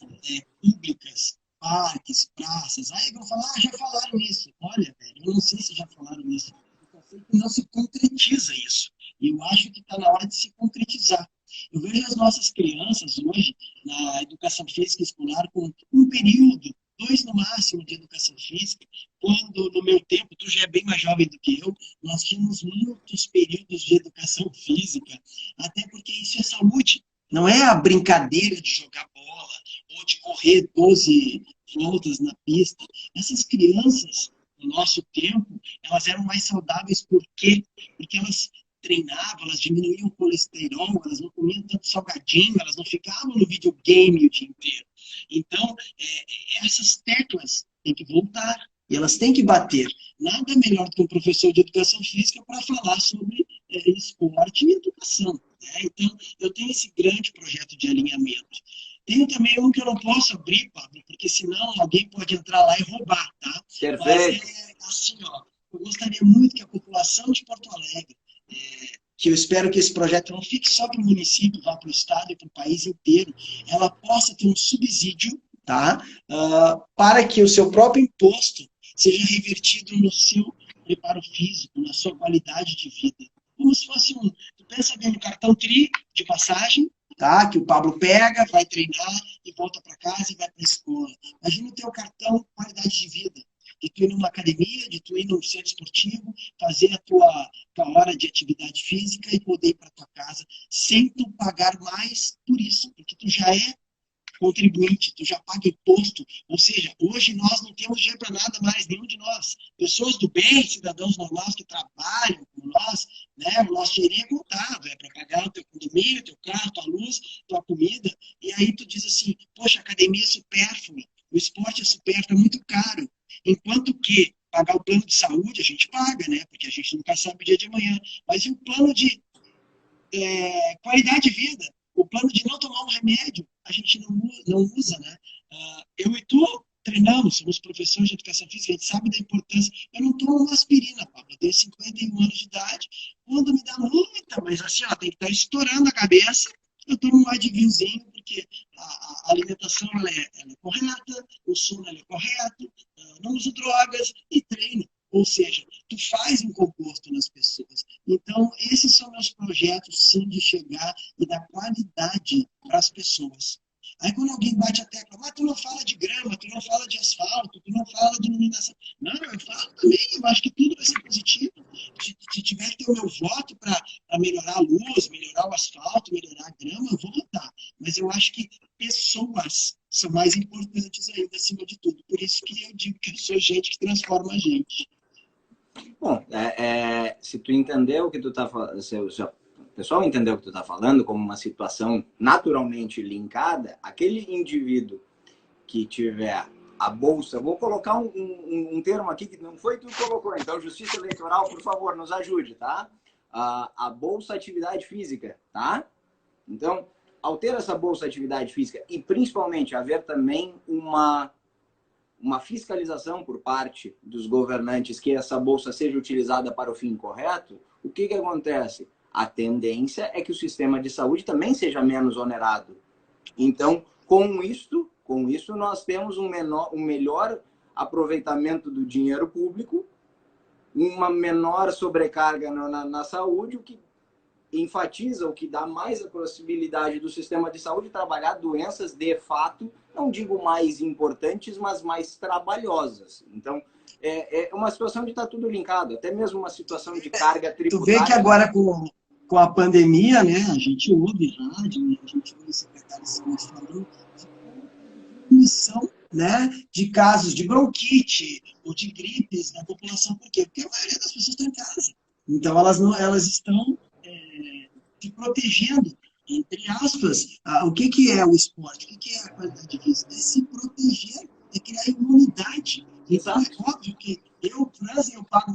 Speaker 2: públicas, parques, praças. Aí eu vou falar, já falaram isso. Olha, velho, eu não sei se já falaram isso. Eu sei que não se concretiza isso. E eu acho que está na hora de se concretizar. Eu vejo as nossas crianças hoje na educação física escolar com um período, 2 no máximo de educação física, quando no meu tempo, tu já é bem mais jovem do que eu, nós tínhamos muitos períodos de educação física, até porque isso é saúde. Não é a brincadeira de jogar bola ou de correr 12 voltas na pista. Essas crianças, no nosso tempo, elas eram mais saudáveis. Por quê? Porque elas
Speaker 3: treinavam, elas diminuíam o colesterol, elas não comiam tanto salgadinho, elas não ficavam no videogame o dia inteiro. Então, essas teclas têm que voltar e elas têm que bater. Nada melhor do que um professor de educação física para falar sobre esporte e educação. Né? Então, eu tenho esse grande projeto de alinhamento. Tenho também um que eu não posso abrir, Pablo, porque senão alguém pode entrar lá e roubar, tá?
Speaker 1: Perfeito.
Speaker 3: Mas assim, ó, eu gostaria muito que a população de Porto Alegre, que eu espero que esse projeto não fique só para o município, vá para o estado e para o país inteiro, ela possa ter um subsídio, tá? Para que o seu próprio imposto seja revertido no seu preparo físico, na sua qualidade de vida. Como se fosse tu pensa bem no cartão TRI de passagem, tá? Que o Pablo pega, vai treinar e volta para casa e vai para a escola. Imagina o teu cartão qualidade de vida. De tu ir numa academia, de tu ir num centro esportivo, fazer a tua hora de atividade física e poder ir para tua casa sem tu pagar mais por isso, porque tu já é contribuinte, tu já paga imposto. Ou seja, hoje nós não temos dinheiro para nada mais, nenhum de nós. Pessoas do bem, cidadãos normais que trabalham como nós, né? O nosso dinheiro é contado, é para pagar o teu condomínio, teu carro, tua luz, tua comida. E aí tu diz assim, poxa, a academia é supérflua, o esporte é supérfluo, é muito caro. Enquanto que pagar o plano de saúde, a gente paga, né? Porque a gente nunca sabe o dia de amanhã. Mas e o plano de qualidade de vida? O plano de não tomar um remédio, a gente não usa, né? Eu e tu treinamos, somos professores de educação física, a gente sabe da importância. Eu não tomo uma aspirina, Pablo, eu tenho 51 anos de idade, quando me dá muita, mas assim, ó, tem que estar estourando a cabeça, eu tomo um advinzinho, porque a alimentação ela é correta, o sono é correto, não uso drogas e treino. Ou seja, tu faz um composto nas pessoas. Então, esses são meus projetos, sim, de chegar e dar qualidade para as pessoas. Aí quando alguém bate a tecla, mas tu não fala de grama, tu não fala de asfalto, tu não fala de iluminação. Não, eu falo também, eu acho que tudo vai ser positivo. Se tiver que ter o meu voto para melhorar a luz, melhorar o asfalto, melhorar a grama, eu vou votar. Mas eu acho que pessoas são mais importantes ainda, acima de tudo. Por isso que eu digo que eu sou gente que transforma a gente.
Speaker 1: Bom, se tu entendeu o que tu tá falando, se o pessoal entendeu o que tu tá falando como uma situação naturalmente linkada, aquele indivíduo que tiver a bolsa, vou colocar um termo aqui que não foi tu que colocou, então Justiça Eleitoral, por favor, nos ajude, tá? A bolsa atividade física, tá? Então, ao ter essa bolsa atividade física e principalmente haver também uma fiscalização por parte dos governantes que essa bolsa seja utilizada para o fim correto, o que acontece? A tendência é que o sistema de saúde também seja menos onerado. Então, com isso nós temos um melhor aproveitamento do dinheiro público, uma menor sobrecarga na saúde, o que enfatiza, o que dá mais a possibilidade do sistema de saúde trabalhar doenças de fato, não digo mais importantes, mas mais trabalhosas. Então, é uma situação de estar tudo linkado, até mesmo uma situação de carga tributária.
Speaker 3: Tu vê que agora com a pandemia, né, a gente ouve rádio, a gente ouve secretários de saúde falando de diminuição, né, de casos de bronquite ou de gripes na população. Por quê? Porque a maioria das pessoas está em casa. Então, elas estão se protegendo, entre aspas. O que é o esporte? O que é a qualidade de vida? É se proteger, é criar imunidade. Então, é óbvio que eu, França, eu pago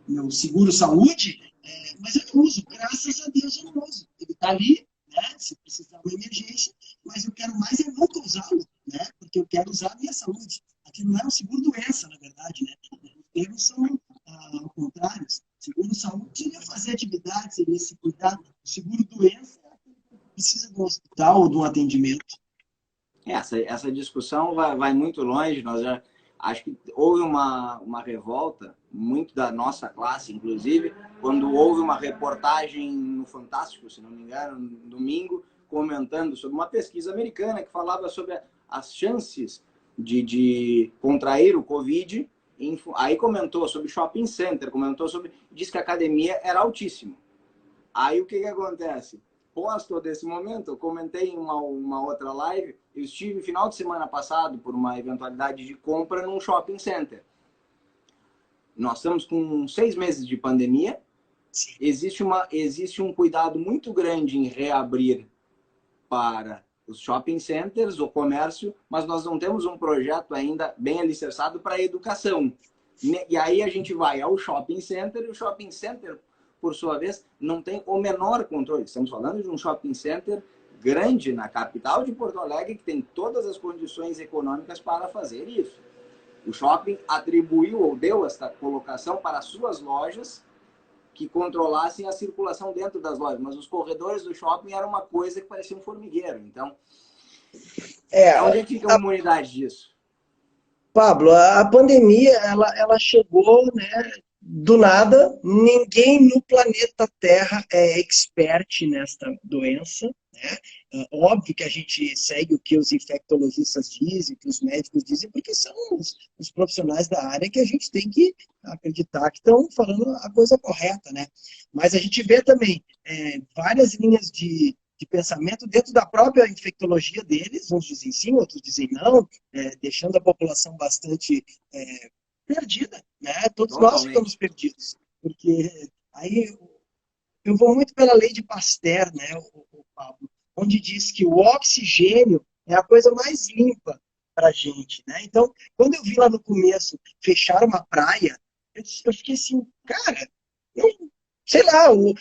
Speaker 3: meu seguro-saúde, mas eu não uso. Graças a Deus eu não uso. Ele está ali, né, se precisar de uma emergência, mas eu quero mais é nunca usá-lo, né, porque eu quero usar a minha saúde. Aqui não é um seguro-doença, na verdade, né? Os termos são ao contrário. Seguro-saúde seria fazer atividade, seria se cuidar. O seguro-doença precisa de um hospital ou de um atendimento.
Speaker 1: Essa discussão vai muito longe. Nós já acho que houve uma revolta, muito da nossa classe, inclusive, quando houve uma reportagem no Fantástico, se não me engano, no domingo, comentando sobre uma pesquisa americana que falava sobre as chances de contrair o Covid. Aí comentou sobre shopping center, disse que a academia era altíssima. Aí o que acontece? Pós todo esse momento, eu comentei em uma outra live, eu estive final de semana passado por uma eventualidade de compra num shopping center. Nós estamos com 6 meses de pandemia, existe um cuidado muito grande em reabrir para os shopping centers, o comércio, mas nós não temos um projeto ainda bem alicerçado para a educação. E aí a gente vai ao shopping center, e o shopping center, por sua vez, não tem o menor controle. Estamos falando de um shopping center grande na capital de Porto Alegre, que tem todas as condições econômicas para fazer isso. O shopping atribuiu ou deu esta colocação para suas lojas que controlassem a circulação dentro das lojas, mas os corredores do shopping era uma coisa que parecia um formigueiro. Então, onde é que fica a imunidade disso?
Speaker 2: Pablo, a pandemia, ela chegou, né, do nada. Ninguém no planeta Terra é expert nesta doença, né? Óbvio que a gente segue o que os infectologistas dizem, o que os médicos dizem, porque são os profissionais da área que a gente tem que acreditar que estão falando a coisa correta, né? Mas a gente vê também várias linhas de pensamento dentro da própria infectologia deles, uns dizem sim, outros dizem não, deixando a população bastante perdida, né? Todos nós ficamos perdidos, porque aí eu vou muito pela lei de Pasteur, né, o Pablo, onde diz que o oxigênio é a coisa mais limpa para a gente, né? Então, quando eu vi lá no começo fechar uma praia, eu fiquei assim, cara, sei lá, o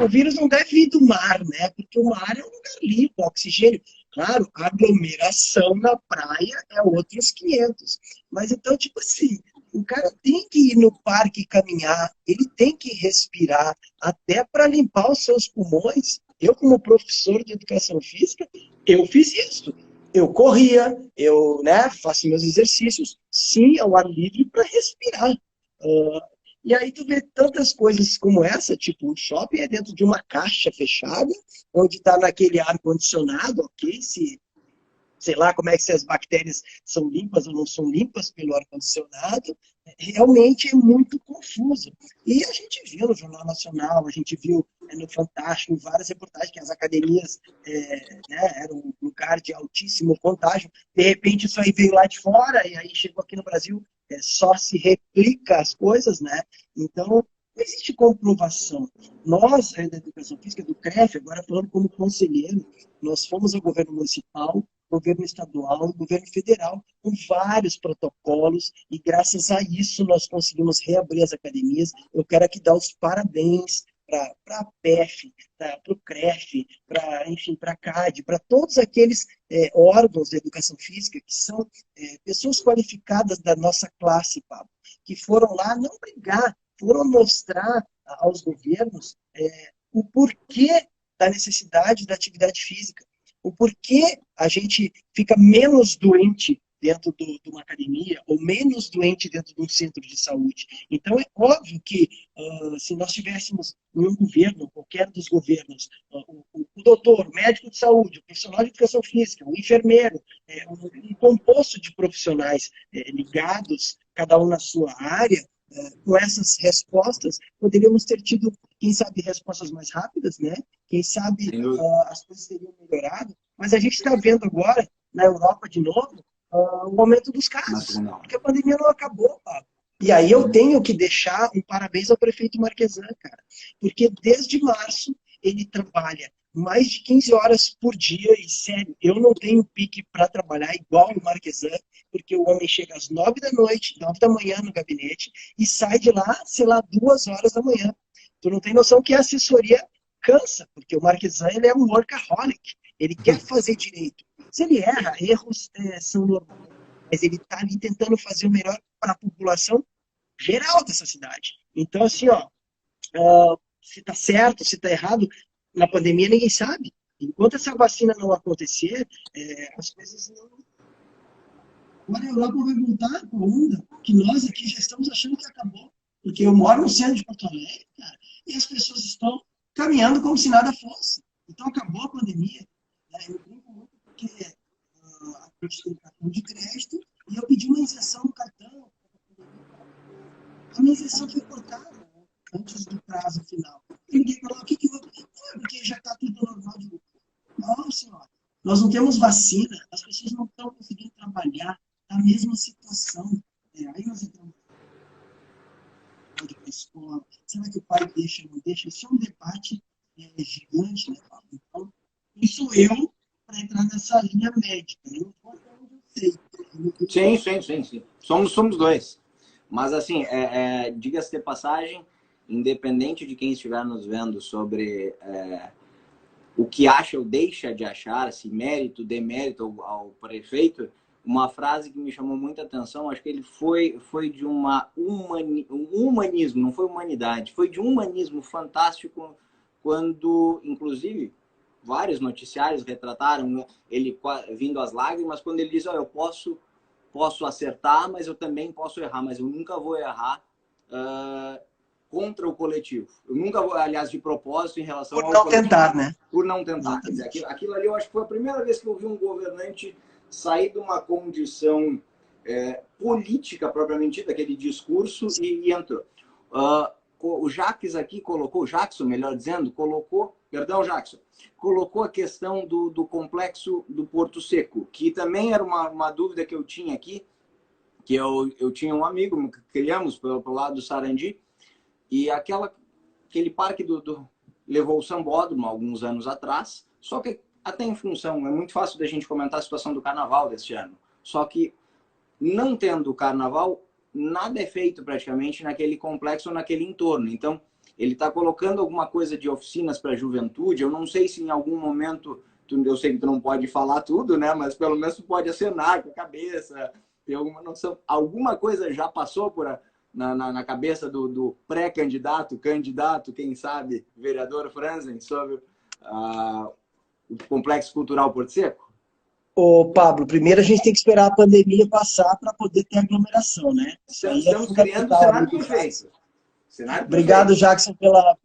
Speaker 2: vírus não deve vir do mar, né? Porque o mar é um lugar limpo, oxigênio. Claro, a aglomeração na praia é outros 500. Mas então, tipo assim, o cara tem que ir no parque caminhar, ele tem que respirar, até para limpar os seus pulmões. Eu, como professor de educação física, eu fiz isso. Eu corria, eu, né, faço meus exercícios, sim, ao ar livre para respirar. E aí tu vê tantas coisas como essa, tipo, o shopping é dentro de uma caixa fechada, onde está naquele ar-condicionado, ok? Sei lá como é que se as bactérias são limpas ou não são limpas pelo ar-condicionado, realmente é muito confuso. E a gente viu no Jornal Nacional, a gente viu no Fantástico, em várias reportagens, que as academias né, eram um lugar de altíssimo contágio. De repente isso aí veio lá de fora, e aí chegou aqui no Brasil, só se replica as coisas, né? Então, não existe comprovação. Nós, da Educação Física, do CREF, agora falando como conselheiro, nós fomos ao governo municipal, governo estadual e governo federal, com vários protocolos, e graças a isso nós conseguimos reabrir as academias. Eu quero aqui dar os parabéns para a PEF, para o CREF, para a CAD, para todos aqueles órgãos de educação física que são pessoas qualificadas da nossa classe, Pablo, que foram lá não brigar, foram mostrar aos governos o porquê da necessidade da atividade física, o porquê a gente fica menos doente dentro de uma academia ou menos doente dentro de um centro de saúde. Então, é óbvio que se nós tivéssemos em um governo, qualquer dos governos, o doutor, o médico de saúde, o profissional de educação física, o enfermeiro, um composto de profissionais ligados, cada um na sua área, com essas respostas, poderíamos ter tido, quem sabe, respostas mais rápidas, né? Quem sabe as coisas teriam melhorado, mas a gente está vendo agora, na Europa de novo, o aumento dos casos, porque a pandemia não acabou, Pablo. E aí eu tenho que deixar um parabéns ao prefeito Marquesan, cara, porque desde março ele trabalha mais de 15 horas por dia, e sério, eu não tenho pique para trabalhar igual o Marquesan, porque o homem chega às 9 da noite, 9 da manhã no gabinete, e sai de lá, sei lá, 2 horas da manhã. Tu não tem noção que a assessoria cansa, porque o Marquesan, ele é um workaholic, ele quer fazer direito. Se ele erra, erros são normais, mas ele está ali tentando fazer o melhor para a população geral dessa cidade. Então, assim, ó, se está certo, se está errado, na pandemia ninguém sabe. Enquanto essa vacina não acontecer, as coisas não... Agora a Europa vai voltar com a onda que nós aqui já estamos achando que acabou. Porque eu moro no centro de Porto Alegre, cara, e as pessoas estão caminhando como se nada fosse. Então acabou a pandemia. Eu brinco muito porque a gente tem cartão de crédito e eu pedi uma isenção no cartão. A minha isenção foi cortada antes do prazo final. E ninguém falou, o que eu... porque já está tudo normal de novo. Não, senhora. Nós não temos vacina, as pessoas não estão conseguindo trabalhar, tá a mesma situação. Aí nós entramos.
Speaker 3: pode ir para a escola? Será que o pai deixa ou não deixa? Isso é um debate gigante, né, Pablo? Então, isso eu para entrar nessa linha médica. Eu vou até onde eu sei.
Speaker 1: Sim. Somos dois. Mas, assim, diga-se de passagem, independente de quem estiver nos vendo sobre o que acha ou deixa de achar, se mérito, demérito ao prefeito, uma frase que me chamou muita atenção, acho que ele foi de um humanismo, não foi humanidade, foi de um humanismo fantástico quando, inclusive, vários noticiários retrataram ele vindo às lágrimas, quando ele diz, eu posso acertar, mas eu também posso errar, mas eu nunca vou errar contra o coletivo. Eu nunca vou, aliás, de propósito em relação ao coletivo.
Speaker 3: Por não tentar, né?
Speaker 1: Por não tentar. Quer dizer, aquilo ali eu acho que foi a primeira vez que eu vi um governante sair de uma condição política propriamente dita, aquele discurso, e entrou. O Jackson, melhor dizendo, colocou a questão do complexo do Porto Seco, que também era uma dúvida que eu tinha aqui, que eu tinha um amigo que criamos pelo lado do Sarandi, e aquele parque levou o Sambódromo alguns anos atrás, só que até em função, é muito fácil da gente comentar a situação do carnaval deste ano, só que não tendo o carnaval, nada é feito praticamente naquele complexo ou naquele entorno. Então, ele está colocando alguma coisa de oficinas para a juventude. Eu não sei se em algum momento, eu sei que tu não pode falar tudo, né? Mas pelo menos tu pode acenar com a cabeça, ter alguma noção. Alguma coisa já passou na cabeça do pré-candidato, candidato, quem sabe, vereador Franzen, sobre o Complexo Cultural Porto Seco?
Speaker 3: Ô, Pablo, primeiro a gente tem que esperar a pandemia passar para poder ter aglomeração, né?
Speaker 1: Estamos criando o cenário perfeito.
Speaker 3: Obrigado, Jackson, pela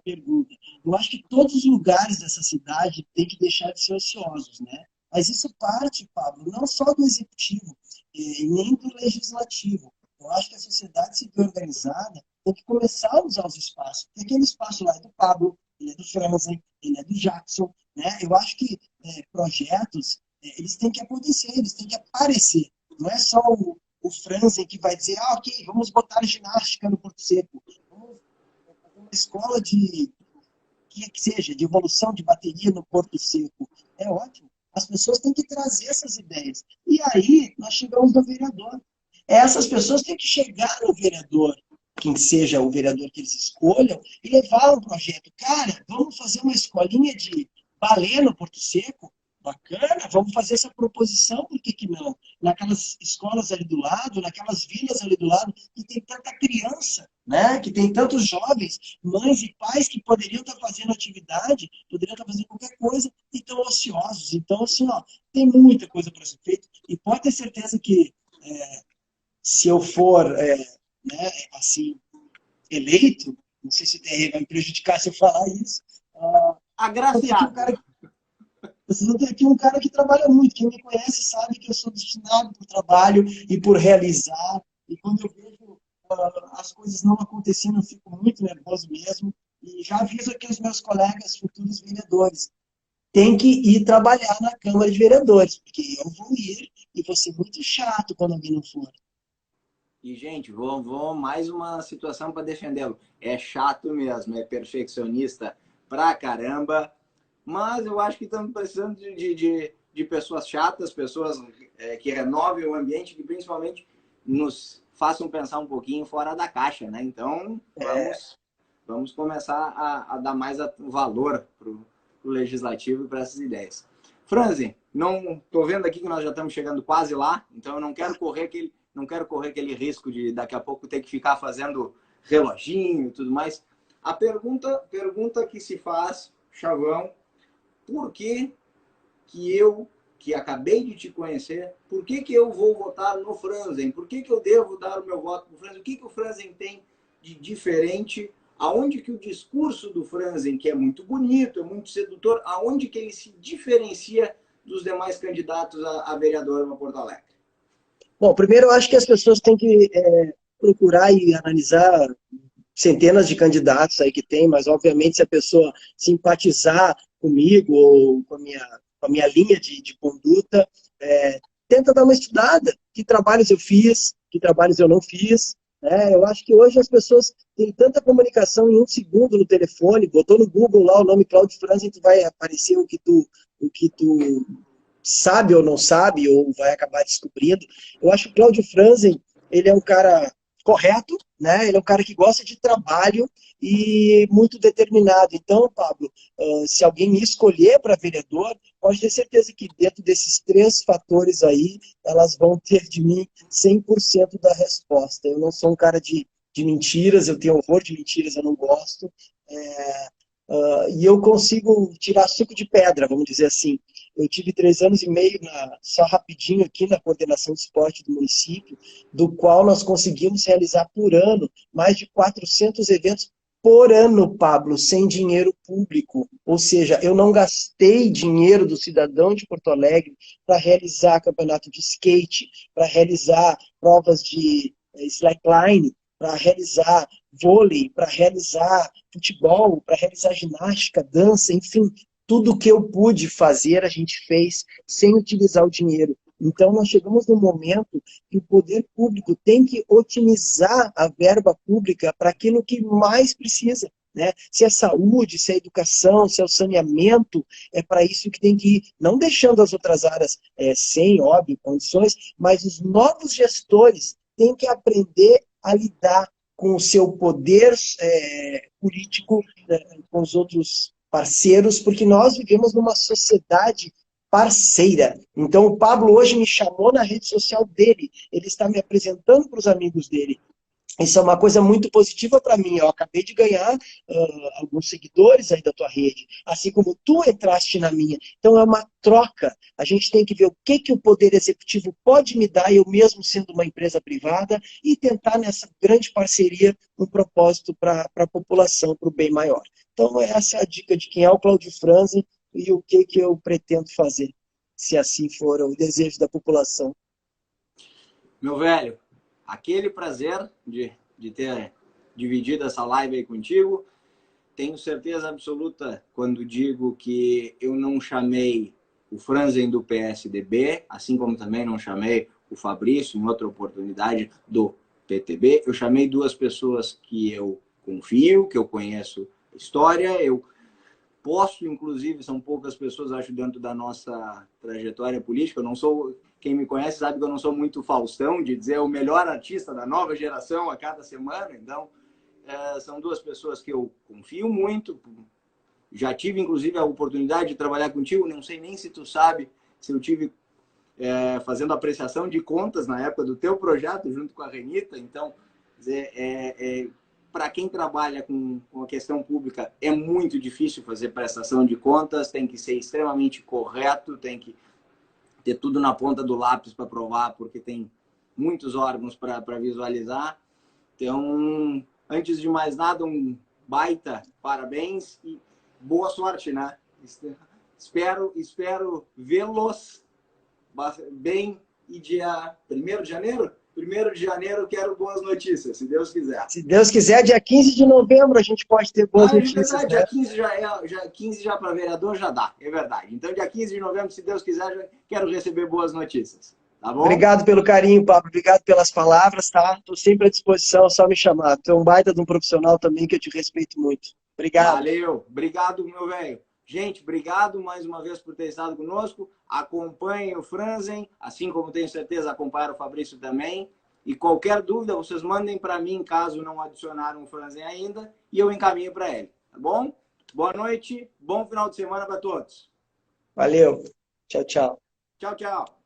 Speaker 3: pergunta. Eu acho que todos os lugares dessa cidade têm que deixar de ser ociosos, né? Mas isso parte, Pablo, não só do executivo, nem do legislativo. Eu acho que a sociedade civil organizada tem que começar a usar os espaços. Porque aquele espaço lá é do Pablo, ele é do Franzen, ele é do Jackson, né? Eu acho que projetos, eles têm que acontecer, eles têm que aparecer. Não é só o Franzen que vai dizer, ok, vamos botar ginástica no Porto Seco, vamos fazer uma escola que seja, de evolução de bateria no Porto Seco. É ótimo. As pessoas têm que trazer essas ideias. E aí, nós chegamos no vereador. Essas pessoas têm que chegar no vereador, quem seja o vereador que eles escolham, e levar um projeto. Cara, vamos fazer uma escolinha de balé no Porto Seco? Bacana, vamos fazer essa proposição, por que não? Naquelas escolas ali do lado, naquelas vilas ali do lado, que tem tanta criança, né? Que tem tantos jovens, mães e pais que poderiam estar fazendo atividade, poderiam estar fazendo qualquer coisa, e estão ociosos. Então, assim, tem muita coisa para ser feita, e pode ter certeza que se eu for, assim, eleito, não sei se vai me prejudicar se eu falar isso,
Speaker 1: agraciado.
Speaker 3: Vocês vão ter aqui um cara que trabalha muito. Quem me conhece sabe que eu sou destinado por trabalho e por realizar. E quando eu vejo as coisas não acontecendo, eu fico muito nervoso mesmo. E já aviso aqui os meus colegas, futuros vereadores. Tem que ir trabalhar na Câmara de Vereadores, porque eu vou ir e vou ser muito chato quando alguém não for.
Speaker 1: E, gente, vou mais uma situação para defendê-lo. É chato mesmo, é perfeccionista pra caramba. Mas eu acho que estamos precisando de pessoas chatas, pessoas que renovem o ambiente, que principalmente nos façam pensar um pouquinho fora da caixa, né? Então, vamos começar a dar mais valor para o legislativo e para essas ideias. Franzi, não estou vendo aqui que nós já estamos chegando quase lá, então eu não quero correr aquele risco de daqui a pouco ter que ficar fazendo reloginho e tudo mais. A pergunta que se faz, Chavão, por que eu, que acabei de te conhecer, por que eu vou votar no Franzen? Por que eu devo dar o meu voto no Franzen? O que o Franzen tem de diferente? Aonde que o discurso do Franzen, que é muito bonito, é muito sedutor, aonde que ele se diferencia dos demais candidatos a vereador no Porto Alegre?
Speaker 3: Bom, primeiro eu acho que as pessoas têm que procurar e analisar centenas de candidatos aí que tem, mas obviamente se a pessoa simpatizar comigo ou com a minha linha de conduta, tenta dar uma estudada. Que trabalhos eu fiz, que trabalhos eu não fiz,
Speaker 2: Eu acho que hoje as pessoas têm tanta comunicação em um segundo no telefone, botou no Google lá o nome Cláudio Franzen, tu vai aparecer o que tu sabe ou não sabe, ou vai acabar descobrindo. Eu acho que o Cláudio Franzen, ele é um cara correto, né? Ele é um cara que gosta de trabalho e muito determinado. Então, Pablo, se alguém me escolher para vereador, pode ter certeza que dentro desses três fatores aí, elas vão ter de mim 100% da resposta. Eu não sou um cara de mentiras, eu tenho horror de mentiras, eu não gosto. É, e eu consigo tirar suco de pedra, vamos dizer assim. Eu tive 3 anos e meio, só rapidinho aqui, na coordenação de esporte do município, do qual nós conseguimos realizar por ano mais de 400 eventos por ano, Pablo, sem dinheiro público. Ou seja, eu não gastei dinheiro do cidadão de Porto Alegre para realizar campeonato de skate, para realizar provas de slackline, para realizar vôlei, para realizar futebol, para realizar ginástica, dança, enfim, tudo que eu pude fazer, a gente fez sem utilizar o dinheiro. Então, nós chegamos num momento que o poder público tem que otimizar a verba pública para aquilo que mais precisa. Né? Se é saúde, se é educação, se é o saneamento, é para isso que tem que ir, não deixando as outras áreas sem, óbvio, condições, mas os novos gestores têm que aprender a lidar com o seu poder político, com os outros parceiros, porque nós vivemos numa sociedade parceira. Então, o Pablo hoje me chamou na rede social dele, ele está me apresentando para os amigos dele. Isso é uma coisa muito positiva para mim. Eu acabei de ganhar alguns seguidores aí da tua rede, assim como tu entraste na minha. Então é uma troca. A gente tem que ver o que o Poder Executivo pode me dar, eu mesmo sendo uma empresa privada, e tentar nessa grande parceria um propósito para a população, para o bem maior. Então essa é a dica de quem é o Cláudio Franzen e o que eu pretendo fazer, se assim for o desejo da população.
Speaker 1: Meu velho, aquele prazer de ter dividido essa live aí contigo. Tenho certeza absoluta quando digo que eu não chamei o Franzen do PSDB, assim como também não chamei o Fabrício em outra oportunidade do PTB. Eu chamei duas pessoas que eu confio, que eu conheço a história, eu posso, inclusive, são poucas pessoas, acho, dentro da nossa trajetória política. Eu não sou, quem me conhece sabe que eu não sou muito Faustão, de dizer o melhor artista da nova geração a cada semana. Então, são duas pessoas que eu confio muito. Já tive, inclusive, a oportunidade de trabalhar contigo. Não sei nem se tu sabe se eu tive fazendo apreciação de contas na época do teu projeto, junto com a Renita. Então, para quem trabalha com a questão pública, é muito difícil fazer prestação de contas, tem que ser extremamente correto, tem que ter tudo na ponta do lápis para provar, porque tem muitos órgãos para visualizar. Então, antes de mais nada, um baita parabéns e boa sorte, né? Espero vê-los bem. E dia 1º de janeiro? 1º de janeiro quero boas notícias, se Deus quiser.
Speaker 2: Se Deus quiser, dia 15 de novembro a gente pode ter boas notícias.
Speaker 1: É verdade,
Speaker 2: né?
Speaker 1: dia 15 já 15 já para vereador já dá, é verdade. Então, dia 15 de novembro, se Deus quiser, já quero receber boas notícias. Tá bom?
Speaker 2: Obrigado pelo carinho, Pablo. Obrigado pelas palavras, tá? Estou sempre à disposição, é só me chamar. Tu é um baita de um profissional também que eu te respeito muito. Obrigado.
Speaker 1: Valeu. Obrigado, meu velho. Gente, obrigado mais uma vez por ter estado conosco. Acompanhem o Franzen, assim como tenho certeza acompanhar o Fabrício também. E qualquer dúvida, vocês mandem para mim, caso não adicionaram o Franzen ainda, e eu encaminho para ele. Tá bom? Boa noite, bom final de semana para todos.
Speaker 2: Valeu. Tchau, tchau.
Speaker 1: Tchau, tchau.